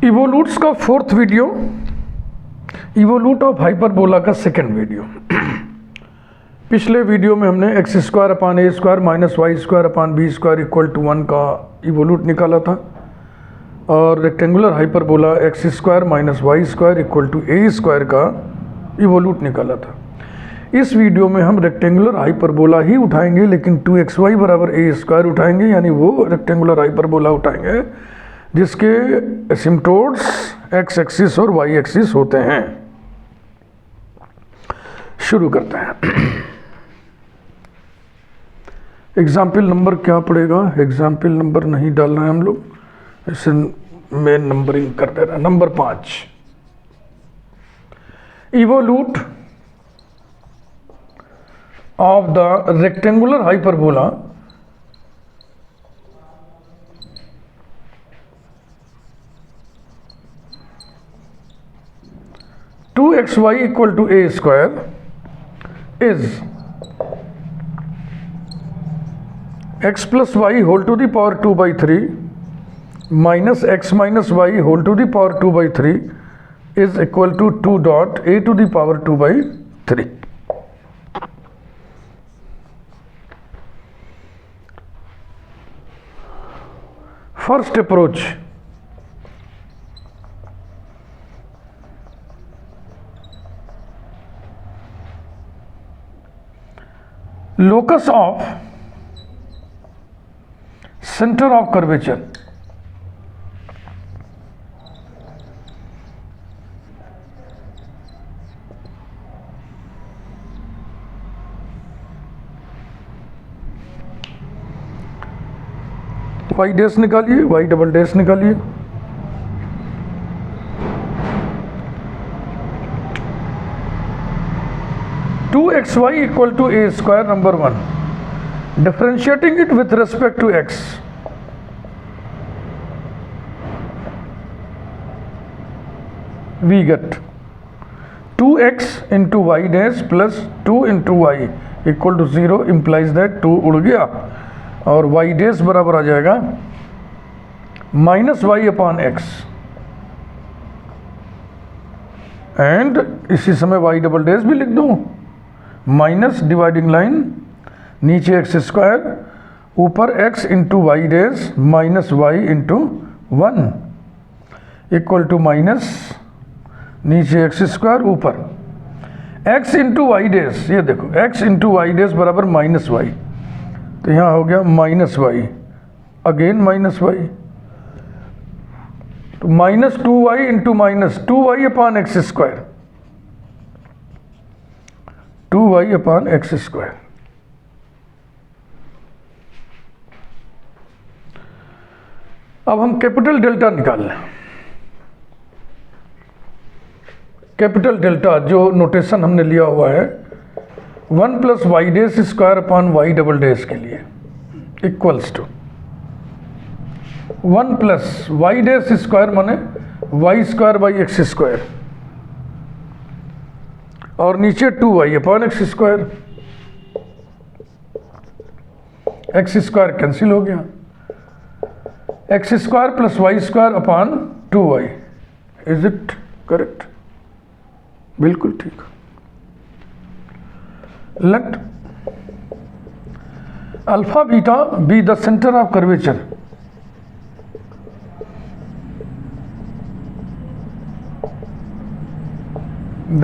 Evolutes का fourth video, evolute of hyperbola का second video. पिछले वीडियो में हमने x square upon a square minus y square upon b square equal to 1 का evolute निकाला था और rectangular hyperbola x square minus y square equal to a square का evolute निकाला था। इस वीडियो में हम रेक्टेंगुलर हाइपरबोला ही उठाएंगे, लेकिन 2xy बराबर ए स्क्वायर उठाएंगे, यानी वो रेक्टेंगुलर हाइपरबोला उठाएंगे जिसके एसिम्प्टोड्स एक्स एक्सिस और वाई एक्सिस होते हैं। शुरू करते हैं। एग्जाम्पल नंबर क्या पड़ेगा? एग्जाम्पल नंबर नहीं डाल रहे हैं हम लोग, इसे मैं नंबरिंग कर दे रहा। Number 5, evolute of the rectangular hyperbola two xy equal to a square is x plus y whole to the power 2 by 3 minus x minus y whole to the power 2 by 3 is equal to 2 dot a to the power 2 by 3। First approach, locus of center of curvature, y dash निकालिए, y double dash निकालिए। Two x y equal to a square number 1, differentiating it with respect to x, we get 2x into Y dash plus 2 into y equal to 0 implies that 2 उड़ गया और y डैश बराबर आ जाएगा minus y upon x, and इसी समय y double dash भी लिख दूं, माइनस डिवाइडिंग लाइन नीचे एक्स स्क्वायर ऊपर x into Y dash minus Y into 1 equal to minus नीचे एक्स स्क्वायर ऊपर x इंटू वाई डैश, ये देखो x इंटू वाई डैश बराबर माइनस वाई, तो यहाँ हो गया minus Y again minus Y, तो minus 2y into minus 2y upon X square, 2y upon X square. अब हम कैपिटल डेल्टा निकाल लें। कैपिटल डेल्टा जो नोटेशन हमने लिया हुआ है 1 plus Y dash square upon Y double dash के लिए equals to 1 plus Y dash square माने Y square by X square और नीचे 2y upon X square, X square cancel हो गया, X square plus Y square upon 2y। Is it correct? बिल्कुल ठीक। Let alpha beta be the center of curvature,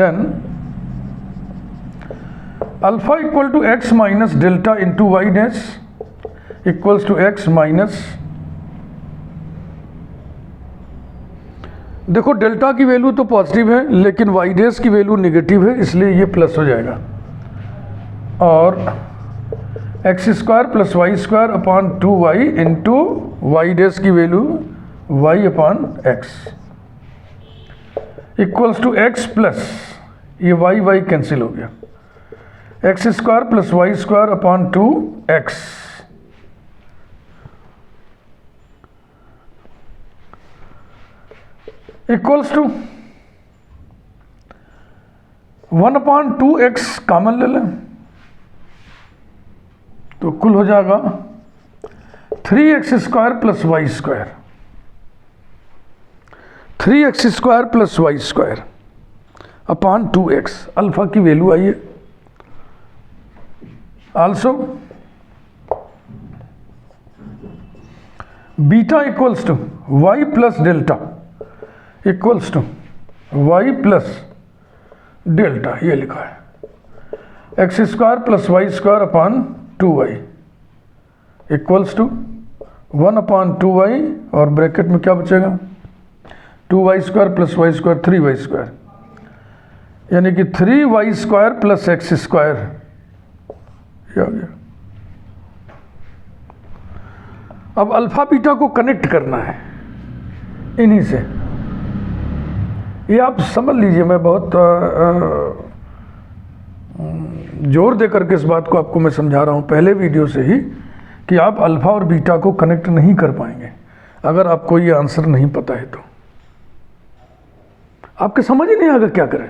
then alpha equal to x minus delta into y dash equals to x minus, देखो delta की value तो positive है लेकिन Y dash की value negative है, इसलिए ये प्लस हो जाएगा और X square plus Y square upon 2y into Y dash की value y upon X equals to X plus ये y कैंसिल हो गया, X square plus Y square upon 2x equals to 1 upon 2x common ले लें तो कुल हो जाएगा 3x square plus Y square. 3x² plus y² upon 2x, alpha की वैल्यू आई है। Also beta equals to y plus delta equals to y plus delta, ये लिखा है। x² plus y² upon 2y equals to 1 upon 2y, और bracket में क्या बचेगा 2y² प्लस y², 3y², यानी कि 3y² प्लस x², ये आ गया। अब अल्फा बीटा को कनेक्ट करना है इन्हीं से, ये आप समझ लीजिए। मैं बहुत जोर दे करके इस बात को आपको मैं समझा रहा हूँ पहले वीडियो से ही, कि आप अल्फा और बीटा को कनेक्ट नहीं कर पाएंगे अगर आपको ये आंसर नहीं पता है। तो आपके समझ ही नहीं आएगा क्या करें।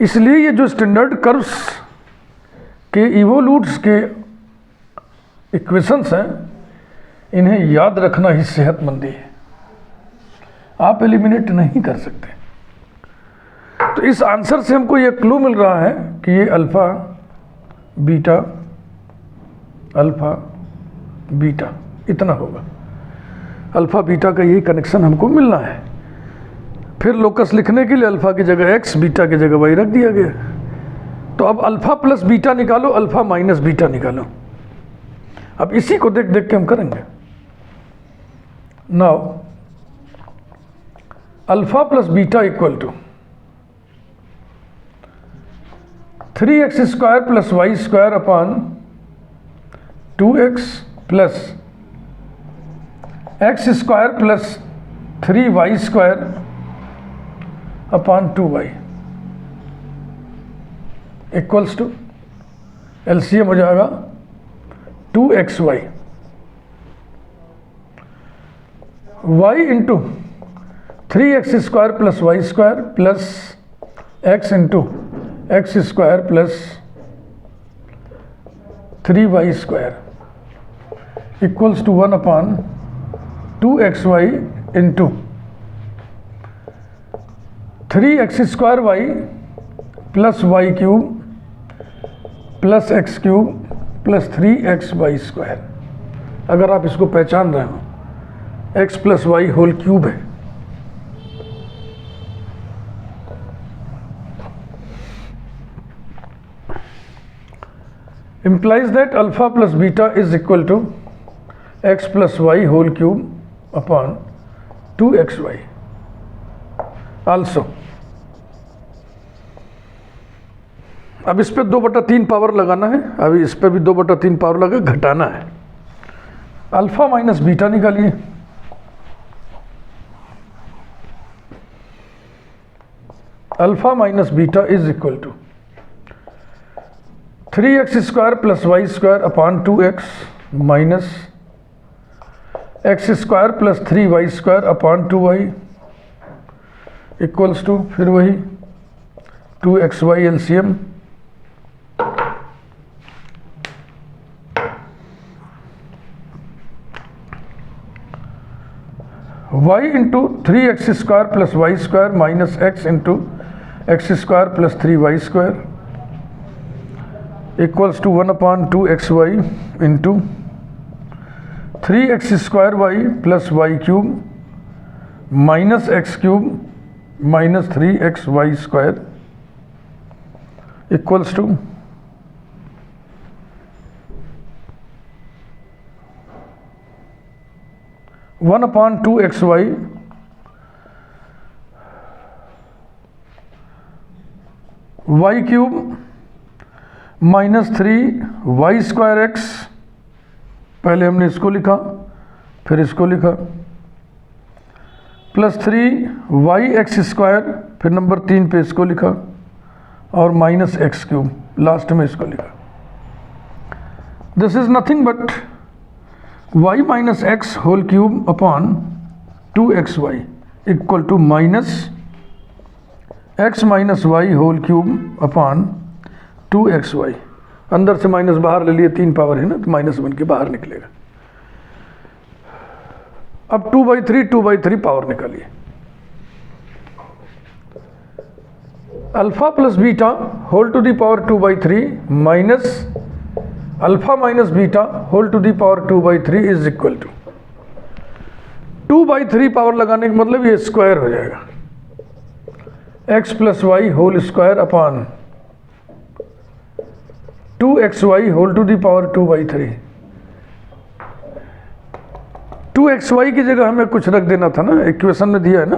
इसलिए ये जो स्टैंडर्ड कर्व्स के इवोल्यूट्स के इक्वेशंस हैं, इन्हें याद रखना ही सेहतमंदी है, आप एलिमिनेट नहीं कर सकते। तो इस आंसर से हमको ये क्लू मिल रहा है कि ये अल्फा बीटा इतना होगा। अल्फा बीटा का यही कनेक्शन हमको मिलना है। फिर लोकस लिखने के लिए अल्फा की जगह x, बीटा की जगह y रख दिया गया। तो अब अल्फा प्लस बीटा निकालो, अल्फा माइनस बीटा निकालो। अब इसी को देख देख के हम करेंगे। Now alpha plus beta equal to 3x² plus y² upon 2x plus x² plus 3y² upon 2y equals to LCM हो जाएगा 2xy, y into 3x² plus y² plus x into x² plus 3y² equals to 1 upon 2xy into 3x² plus y³ plus x³ plus 3xy²। अगर आप इसको पहचान रहे हो, x plus y whole cube है। implies that alpha plus beta is equal to x plus y whole cube upon 2xy. Also, अब इस पे 2/3 पावर लगाना है। अभी इस पे भी 2/3 पावर लगा घटाना है। अल्फा माइनस बीटा निकालिए। Alpha minus beta is equal to 3x² plus y² upon 2x minus x² plus 3y² upon 2y equals to फिर वही 2xy LCM y into 3x² plus y² minus x into x² plus 3y² equals to 1 upon 2xy into 3x² plus y³ minus x³ minus 3xy² equals to 1 upon 2xy y³ minus 3y²x, पहले हमने इसको लिखा फिर इसको लिखा, plus 3yx², फिर number 3 पे इसको लिखा, और माइनस x³ लास्ट में इसको लिखा। This is nothing but y minus x whole cube upon 2xy equal to minus x minus y whole cube upon 2xy। अंदर से माइनस बाहर ले लिए, 3 पावर है ना, तो -1 के बाहर निकलेगा। अब 2/3 पावर निकालिए। Alpha plus beta whole to the power 2/3 minus alpha minus beta whole to the power 2/3 is equal to 2/3 power लगाने का मतलब ये स्क्वायर हो जाएगा, x plus y whole square upon 2xy whole to the power 2/3। 2xy की जगह हमें कुछ रख देना था ना, इक्वेशन में दिया है ना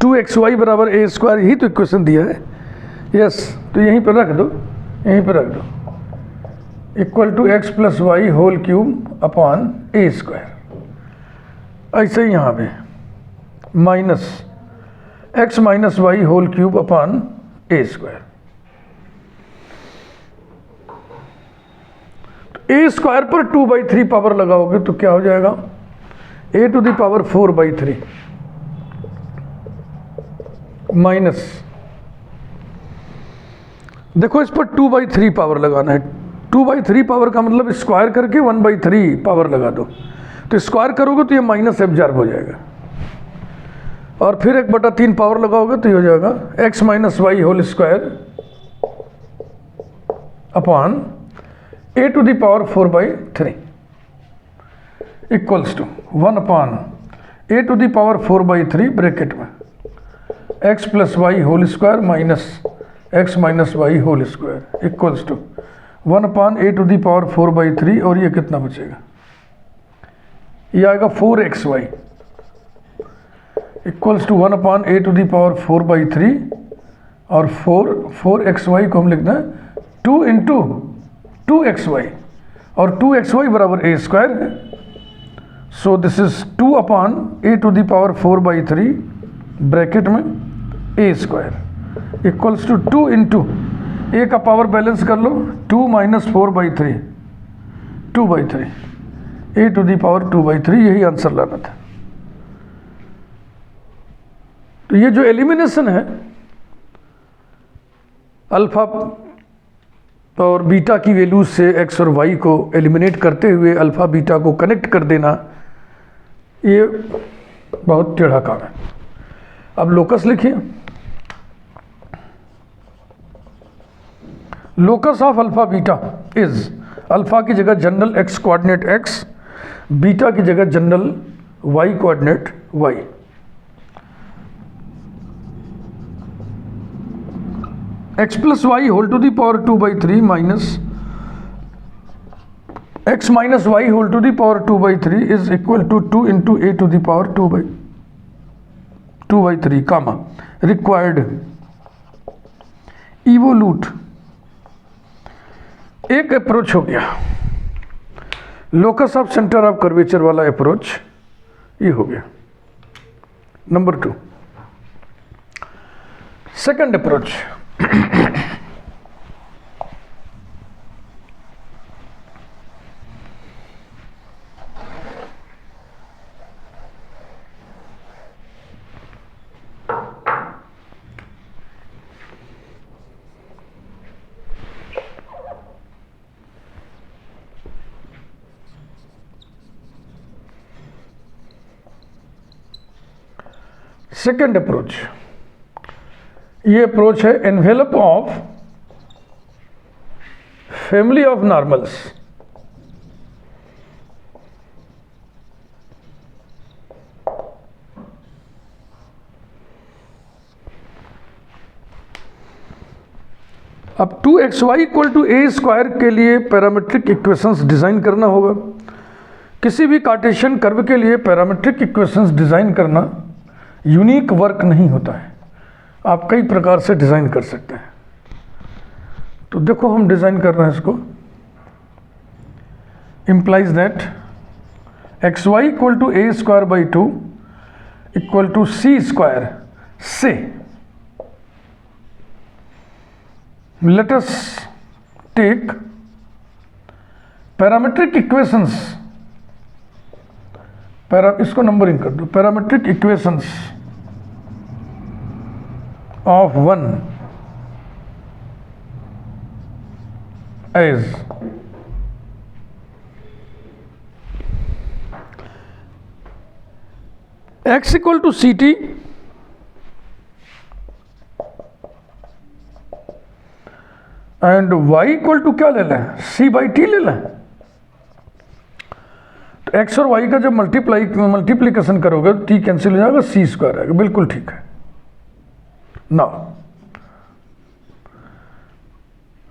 2xy बराबर a स्क्वायर, ही तो इक्वेशन दिया है। यस, तो यहीं पर रख दो, यहीं पर रख दो, equal to x plus y whole cube upon a square. ऐसे ही यहाँ पे minus x minus y whole cube upon a square. तो a स्क्वायर पर 2/3 पावर लगाओगे तो क्या हो जाएगा, a to the power 4/3 minus, देखो इस पर 2/3 पावर लगाना है। 2/3 पावर का मतलब स्क्वायर करके 1/3 पावर लगा दो, तो स्क्वायर करोगे तो ये माइनस एब्जॉर्ब हो जाएगा, और फिर 1/3 पावर लगाओगे तो ये हो जाएगा x minus y whole square upon a to the power 4/3 equals to 1 upon a to the power 4/3 bracket में x plus y whole square minus x minus y whole square equals to 1 upon a to the power 4/3, और ये कितना बचेगा, ये आएगा 4xy equals to 1 upon a to the power 4/3, और 4xy को हम लिखना है 2 इंटू 2xy, और 2xy बराबर a स्क्वायर है। So this is 2 upon a to the power 4/3 bracket में a square equals to 2 into a का पावर बैलेंस कर लो, 2 minus 4/3 2/3 a to the power 2/3, यही आंसर लाना था। तो ये जो एलिमिनेशन है अल्फा और बीटा की वैल्यूज से x और y को एलिमिनेट करते हुए अल्फा बीटा को कनेक्ट कर देना, ये बहुत टेढ़ा काम है। अब लोकस लिखिए, locus of alpha beta is, alpha की जगह general x coordinate x, beta की जगह general y coordinate y। x plus y whole to the power 2/3 minus x minus y whole to the power 2/3 is equal to 2 into a to the power 2/3 comma required evolute. एक approach हो गया, locus of centre of curvature वाला approach ये हो गया। Number 2 second approach, second approach, ये approach है envelope of family of normals. अब 2xy equal to a square के लिए पैरामेट्रिक इक्वेशंस डिजाइन करना होगा। किसी भी कार्टेशियन कर्व के लिए पैरामेट्रिक इक्वेशंस डिजाइन करना यूनिक वर्क नहीं होता है, आप कई प्रकार से डिज़ाइन कर सकते हैं। तो देखो हम डिज़ाइन कर रहे हैं इसको, implies that xy equal to a square by 2 equal to c square से let us take parametric equations, इसको नंबरिंग कर दो, parametric equations of 1 as x equal to C T and y equal to क्या ले लें, c by T ले लें। तो x और y का जब मल्टीप्लीकेशन करोगे तो t कैंसिल हो जाएगा, c स्क्वायर आएगा। बिल्कुल ठीक है। नाउ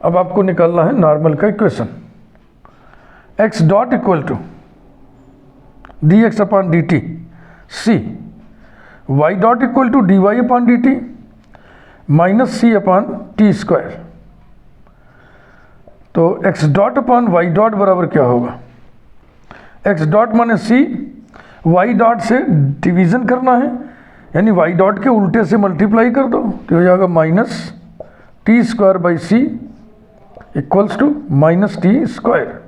अब आपको निकालना है नॉर्मल का equation. x dot equal to d x upon d t c, y dot equal to d y upon d t minus c upon t square. तो x dot upon y dot बराबर क्या होगा, x dot माने c, y dot से division करना है, यानी y dot के उल्टे से मल्टीप्लाई कर दो तो हो जाएगा minus t square by c equals to minus t square.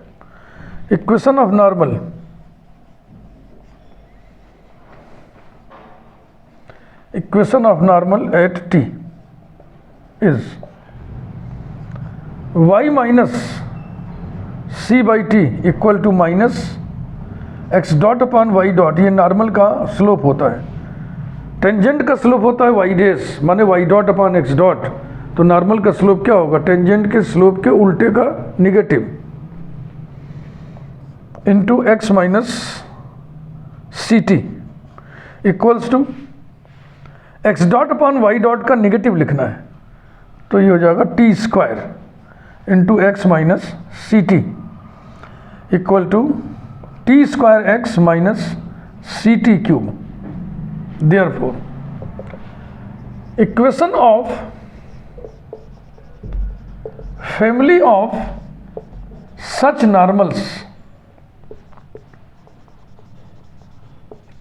Equation of normal at t is y minus c by t equal to minus x dot upon y dot. ये normal का slope होता है, tangent का slope होता है y dash माने y dot upon x dot. तो normal का स्लोप क्या होगा, टेंजेंट के स्लोप के उल्टे का negative into x minus c t equals to x dot upon y dot का निगेटिव लिखना है तो ये हो जाएगा t square into x minus c t equal to t square x minus c t cube. Therefore equation of family of such normals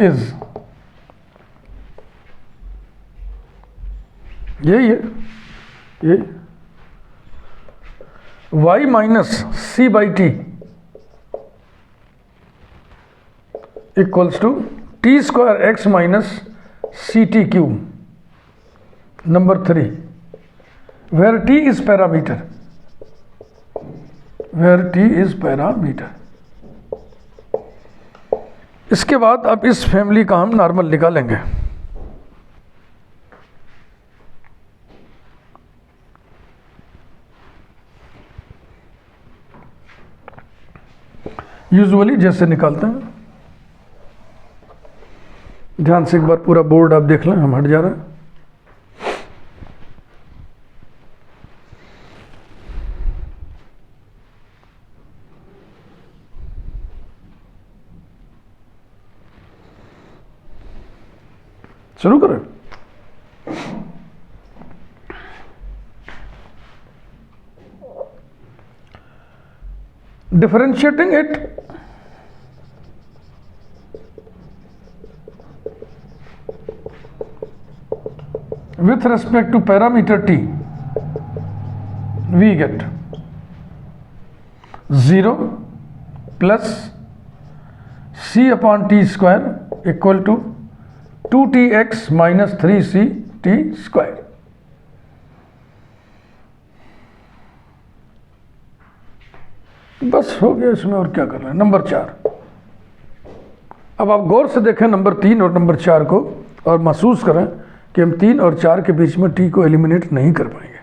is, ये y minus C by t equals to t square x minus c t cube. Number 3, where t is parameter, इसके बाद अब इस family का हम normal निकालेंगे। Usually जैसे निकालते हैं, ध्यान से एक बार पूरा बोर्ड आप देख लें, हम हट जा रहे हैं। शुरू करें। Differentiating it with respect to parameter t, we get 0 plus c upon t square equal to 2tx minus 3c t square। बस हो गया, इसमें और क्या कर रहे हैं। नंबर 4, अब आप गौर से देखें नंबर 3 और नंबर 4 को और महसूस करें कि हम 3 और 4 के बीच में टी को एलिमिनेट नहीं कर पाएंगे।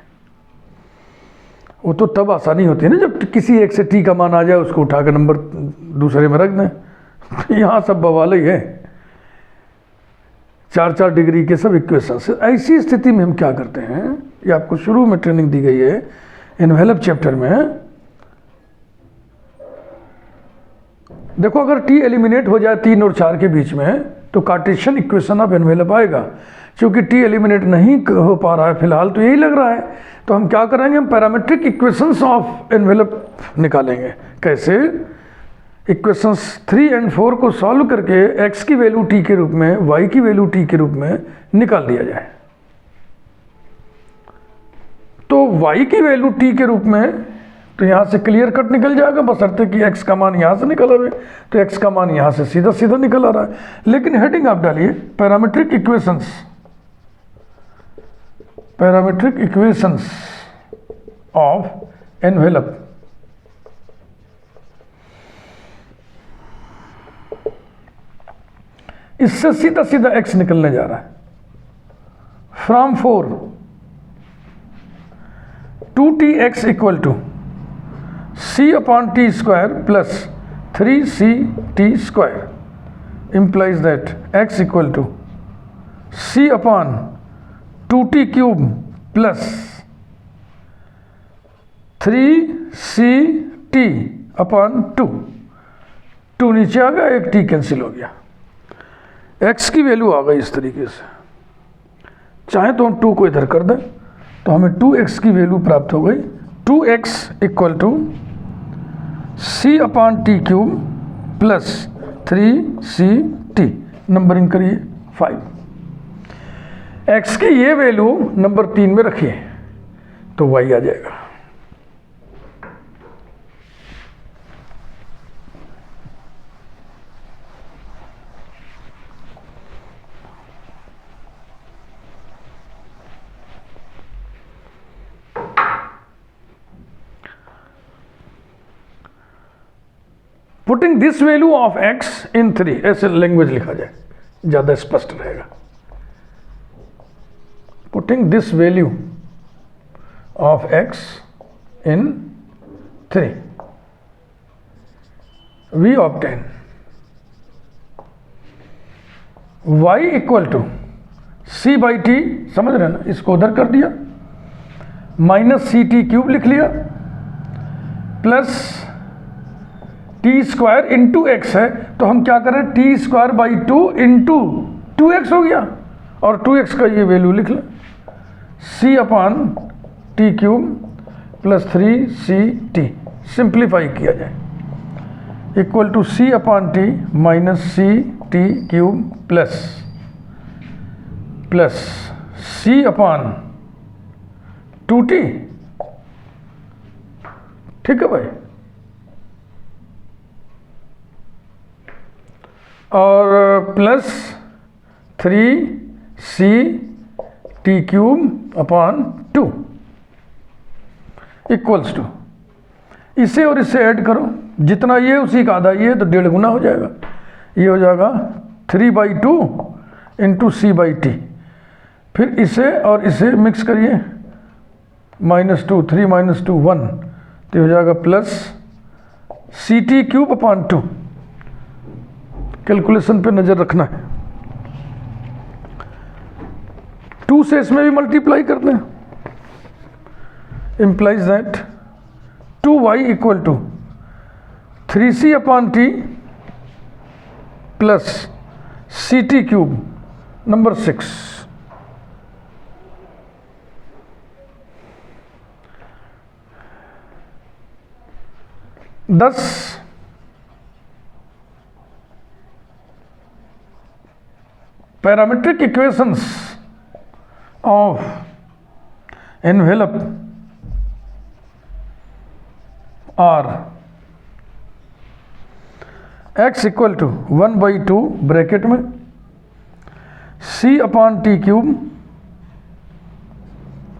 वो तो तब आसानी होती है ना जब किसी एक से टी का मान आ जाए, उसको उठाकर नंबर दूसरे में रख दें। तो यहाँ सब बवाल ही है, 4-4 डिग्री के सब इक्वेशन से। ऐसी स्थिति में हम क्या करते हैं, ये आपको शुरू में ट्रेनिंग दी गई है एनवेलप चैप्टर में। देखो अगर टी एलिमिनेट हो जाए 3 और 4 के बीच में तो कार्टेशियन इक्वेशन ऑफ एनवेलप आएगा। क्योंकि टी एलिमिनेट नहीं हो पा रहा है फिलहाल, तो यही लग रहा है, तो हम क्या करेंगे, हम पैरामेट्रिक इक्वेशंस ऑफ एनवेलप निकालेंगे। कैसे, इक्वेशंस 3 और 4 को सॉल्व करके x की वैल्यू t के रूप में, y की वैल्यू t के रूप में निकाल दिया जाए। तो y की वैल्यू t के रूप में तो यहाँ से क्लियर कट निकल जाएगा, बशर्ते कि x का मान यहाँ से निकल आवे। तो x का मान यहाँ से सीधा सीधा निकल आ रहा है। लेकिन हेडिंग आप डालिए पैरामेट्रिक इक्वेशंस ऑफ एनवेलप। इससे सीधा सीधा x निकलने जा रहा है। From 4 2tx equal to c upon t square plus 3ct square implies that x equal to c upon 2t cube plus 3ct upon 2 नीचे आ गया, एक t कैंसिल हो गया, x की वैल्यू आ गई इस तरीके से। चाहे तो हम 2 को इधर कर दें तो हमें 2x की वैल्यू प्राप्त हो गई। 2x equal to c upon t cube plus 3ct, numbering करिए 5। x की ये वैल्यू नंबर 3 में रखिए तो y आ जाएगा। Putting this value of x in 3, ऐसे लैंग्वेज लिखा जाए, ज़्यादा स्पष्ट रहेगा। Putting this value of x in 3 we obtain y equal to c by t, समझ रहे हैं ना, इसको उधर कर दिया, माइनस सी टी क्यूब लिख लिया, plus T square into x है तो हम क्या करें, T square by 2 into 2x हो गया, और 2x का ये वैल्यू लिख लें, c upon t cube plus 3ct, simplify किया जाए, equal to c upon t minus c t cube plus c upon 2t, ठीक है भाई, और plus 3ct cube upon 2 equals to, इसे और इसे ऐड करो, जितना ये उसी का आधा ये, तो 1.5 गुना हो जाएगा, ये हो जाएगा 3/2 इंटू सी बाई टी, फिर इसे और इसे मिक्स करिए, -2 3 - 2 1, तो हो जाएगा plus ct cube upon 2। Calculation पे नज़र रखना है, 2 से इसमें भी मल्टीप्लाई कर दें, implies that 2y equal to 3c upon t plus ct cube, number 6। Thus parametric equations of envelope are x equal to 1/2 bracket में c upon t cube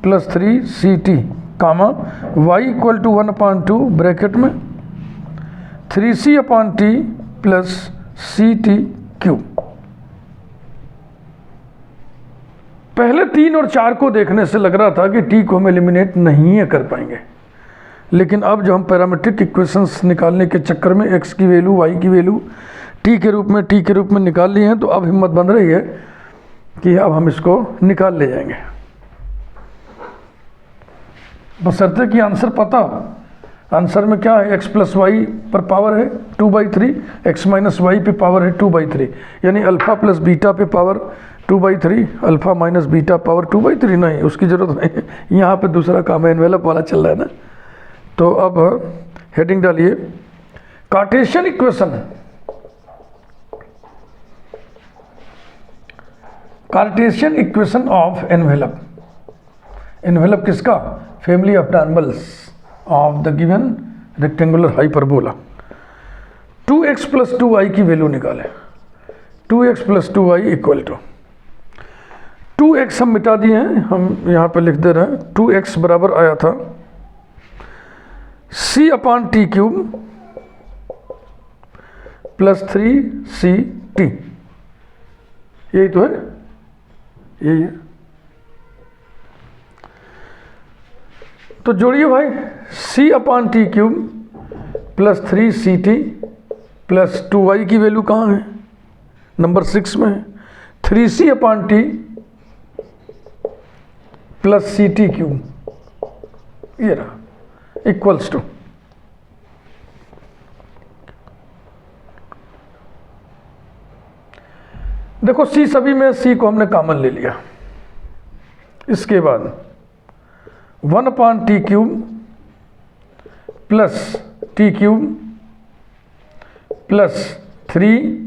plus 3ct comma y equal to 1/2 bracket में 3c upon t plus ct cube. पहले 3 और 4 को देखने से लग रहा था कि t को हम एलिमिनेट नहीं कर पाएंगे, लेकिन अब जो हम पैरामीट्रिक इक्वेशंस निकालने के चक्कर में x की वैल्यू y की वैल्यू t के रूप में निकाल लिए हैं, तो अब हिम्मत बन रही है कि अब हम इसको निकाल ले जाएंगे, बशर्ते कि आंसर पता हो। आंसर में क्या है, x प्लस वाई पर पावर है 2/3, x माइनस वाई पे पावर है 2/3, यानी अल्फ़ा प्लस बीटा पे power 2/3, alpha minus beta power 2/3, नहीं उसकी ज़रूरत नहीं है, यहाँ पे दूसरा काम है, एनवेलप वाला चल रहा है ना। तो अब हेडिंग डालिए, Cartesian equation, Cartesian equation of envelope. Envelope किसका, family of diagonals of the given rectangular hyperbola. 2x plus 2y की वैल्यू निकालें, 2x plus 2y equal to 2x हम मिटा दिए हैं, हम यहाँ पे लिख दे रहे हैं, 2x बराबर आया था c upon t cube plus 3ct यही तो है, यही है। तो जोड़िए भाई, c/t³ plus 3ct plus 2y की वैल्यू कहाँ है? नंबर 6 में है। 3c/t प्लस ct³, ये रहा, इक्वल्स टू देखो c सभी में c को हमने कॉमन ले लिया। इसके बाद 1/t³ प्लस t³ प्लस 3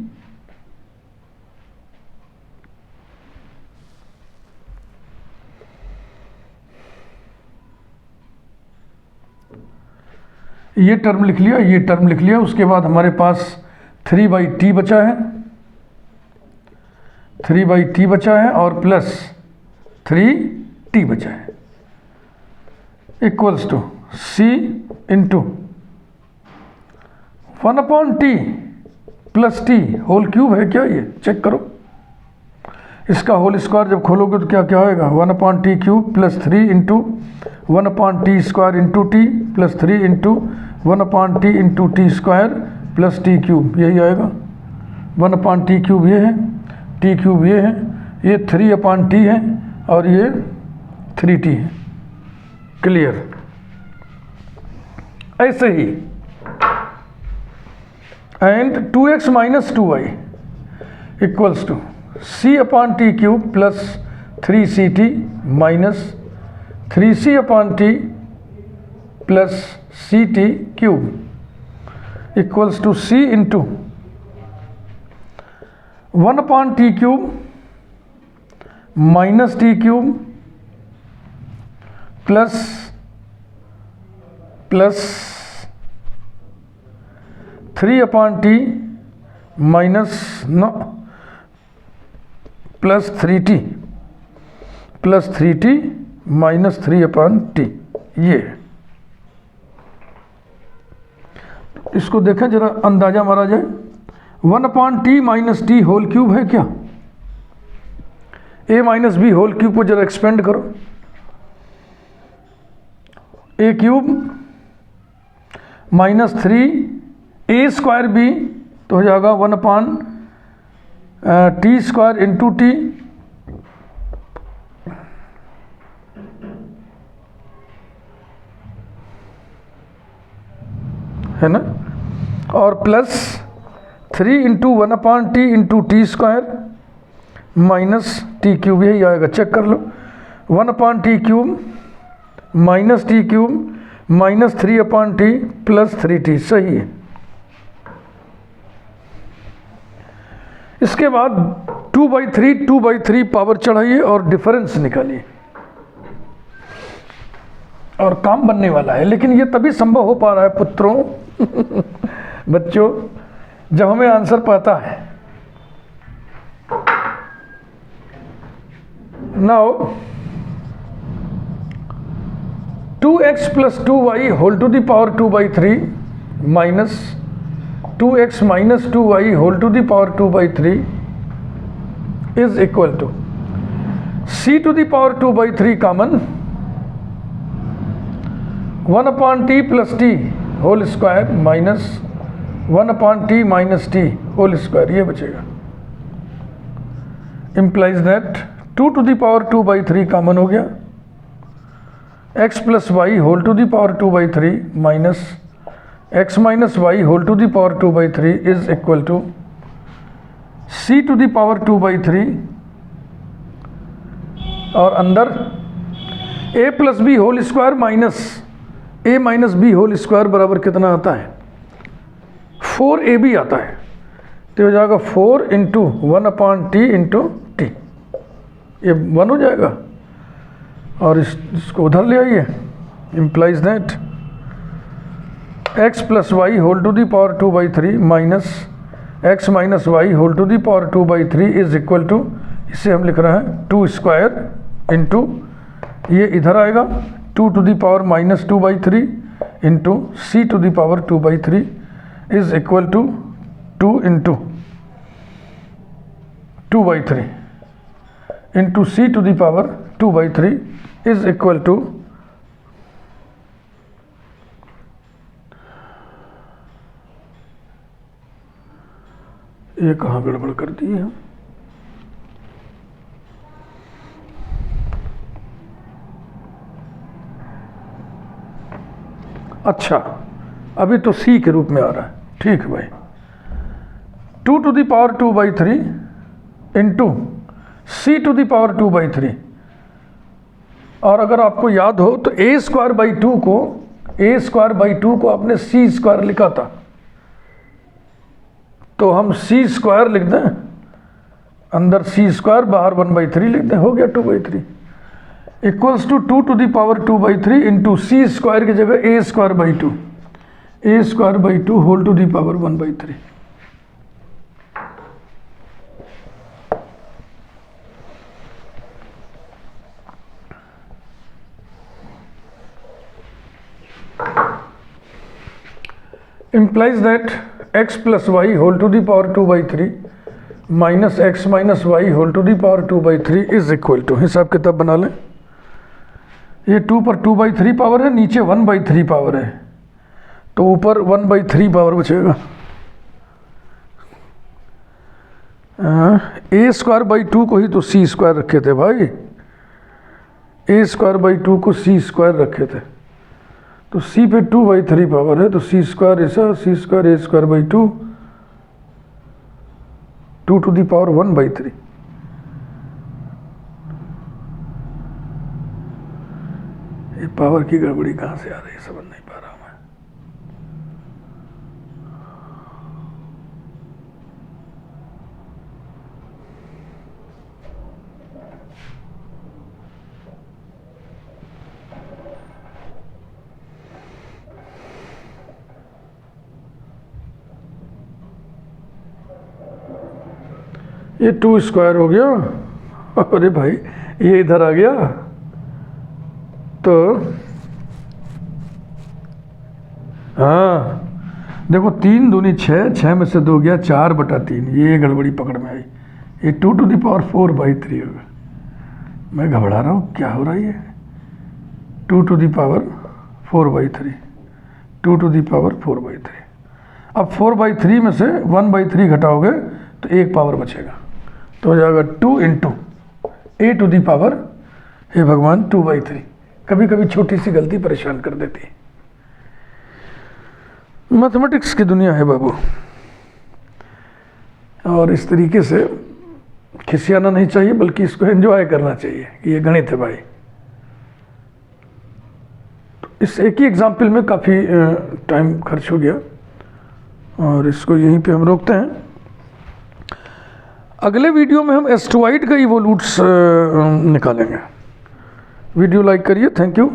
ये टर्म लिख लिया, ये टर्म लिख लिया। उसके बाद हमारे पास 3/t बचा है, 3/t बचा है और प्लस 3t बचा है, equals to c into 1/t plus t whole cube है क्या? ये चेक करो, इसका होल स्क्वायर जब खोलोगे तो क्या क्या होएगा? 1/t³ plus 3 into 1/t² into t plus 3 into 1/t into t² plus t³, यही आएगा। 1/t³ ये है, t³ ये है, ये 3/t है और ये 3t है। क्लियर? ऐसे ही and 2x minus 2y equals to c/t³ plus 3ct minus 3c/t plus ct³ equals to c into 1/t³ minus t³ plus 3/t minus plus 3t minus 3/t, ये इसको देखें जरा, अंदाजा मारा जाए। 1/t minus t whole cube है क्या? a minus b whole cube को जरा एक्सपेंड करो, a³ माइनस 3a² b तो हो जाएगा 1/t² इंटू t है ना, और plus 3 into 1/t into t² minus t³, यही आएगा। चेक कर लो, 1/t³ minus t³ minus 3/t plus 3t, सही है। इसके बाद 2/3 पावर चढ़ाइए और डिफरेंस निकालिए और काम बनने वाला है। लेकिन ये तभी संभव हो पा रहा है पुत्रों बच्चों, जब हमें आंसर पता है। Now 2x plus 2y whole to the power 2/3 minus 2x minus 2y whole to the power 2/3 is equal to c to the power 2/3 common 1/t plus t whole square minus 1/t minus t whole square, ये बचेगा। Implies that 2 to the power 2/3 common हो गया, x plus y whole to the power 2/3 minus x minus y whole to the power 2/3 is equal to c to the power 2/3 और अंदर a plus b whole square minus a minus b whole square बराबर कितना आता है? 4ab आता है, तो हो जाएगा 4 इंटू 1/t इंटू टी, ये 1 हो जाएगा। और इसको उधर ले आइए, implies that x plus y whole to the power 2/3 minus x minus y whole to the power 2/3 is equal to, इसे हम लिख रहे हैं 2² इंटू ये इधर आएगा 2 to the power minus 2/3 into c to the power 2/3 is equal to 2 into 2/3 into c to the power 2/3 is equal to ये कहाँ गड़बड़ कर दी है। अच्छा, अभी तो c के रूप में आ रहा है, ठीक है भाई। 2 to the power 2/3 into c to the power 2/3। और अगर आपको याद हो तो a² को आपने c² लिखा था, तो हम c² लिख दें, अंदर c² बाहर 1/3 लिख दें, हो गया 2/3 equals to 2 to the power 2/3 into c² की जगह a² whole to the power 1/3। implies that x plus y whole to the power 2/3 minus x minus y whole to the power 2/3 is equal to, हिसाब किताब बना लें। ये 2 पर 2/3 power है, नीचे 1/3 पावर है, तो ऊपर 1/3 पावर बचेगा। a² को ही तो c² रखे थे भाई, a² को c² रखे थे, तो c पे 2/3 पावर है, तो c² ऐसा, c² a²/2 2 to the power 1/3। ये पावर की गड़बड़ी कहाँ से आ रही है समझ नहीं पा रहा हूँ मैं। ये 2² हो गया, अरे भाई ये इधर आ गया, तो हाँ देखो 3 दूनी 6, 6 में से 2 गया 4/3, ये गड़बड़ी पकड़ में आई। ये 2 टू द पावर 4/3 होगा। मैं घबरा रहा हूँ, क्या हो रहा है ये। 2 to the power 4/3, 2 to the power 4/3। अब 4/3 में से 1/3 घटाओगे तो 1 पावर बचेगा, तो हो जाएगा 2 into a to the power, हे भगवान 2/3। कभी कभी छोटी सी गलती परेशान कर देती है। मैथमेटिक्स की दुनिया है बाबू, और इस तरीके से खिसियाना नहीं चाहिए, बल्कि इसको एंजॉय करना चाहिए कि ये गणित है भाई। तो इस एक ही एग्जाम्पल में काफ़ी टाइम खर्च हो गया, और इसको यहीं पे हम रोकते हैं। अगले वीडियो में हम एस्ट्रॉइड का इवोल्यूट्स निकालेंगे। वीडियो लाइक करिए, थैंक यू।